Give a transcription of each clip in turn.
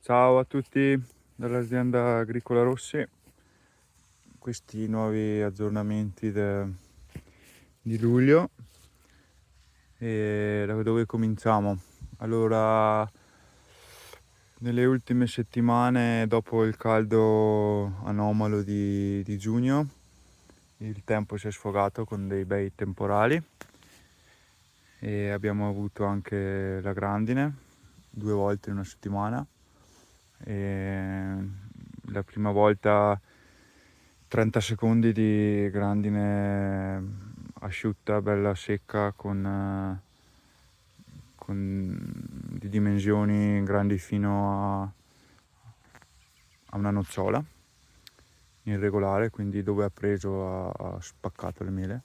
Ciao a tutti dall'azienda Agricola Rossi, questi nuovi aggiornamenti di luglio. E da dove cominciamo? Allora, nelle ultime settimane, dopo il caldo anomalo di giugno, il tempo si è sfogato con dei bei temporali e abbiamo avuto anche la grandine 2 volte in una settimana. E la prima volta 30 secondi di grandine asciutta, bella secca, di dimensioni grandi fino a una nocciola, irregolare, quindi dove ha preso ha spaccato le mele.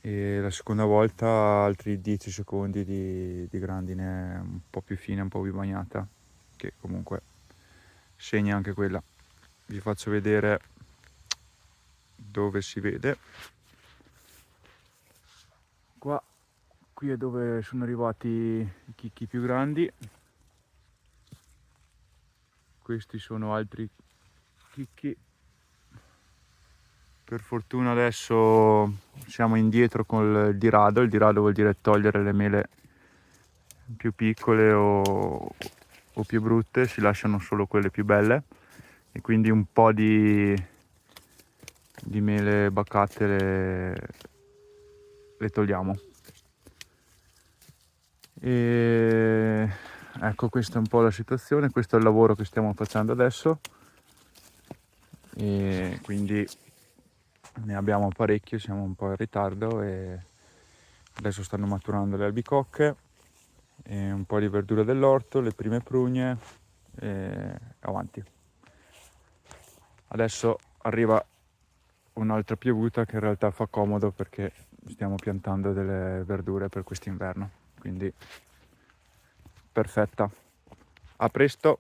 E la seconda volta altri 10 secondi di grandine un po' più fine, un po' più bagnata, che comunque segna anche quella. Vi faccio vedere dove si vede. Qui è dove sono arrivati i chicchi più grandi. Questi sono altri chicchi. Per fortuna adesso siamo indietro con il dirado. Il dirado vuol dire togliere le mele più piccole o più brutte, si lasciano solo quelle più belle e quindi un po' di mele baccate le togliamo. E ecco, questa è un po' la situazione, questo è il lavoro che stiamo facendo adesso e quindi ne abbiamo parecchio, siamo un po' in ritardo e adesso stanno maturando le albicocche e un po' di verdura dell'orto, le prime prugne e avanti. Adesso arriva un'altra piovuta che in realtà fa comodo perché stiamo piantando delle verdure per quest'inverno, quindi perfetta. A presto!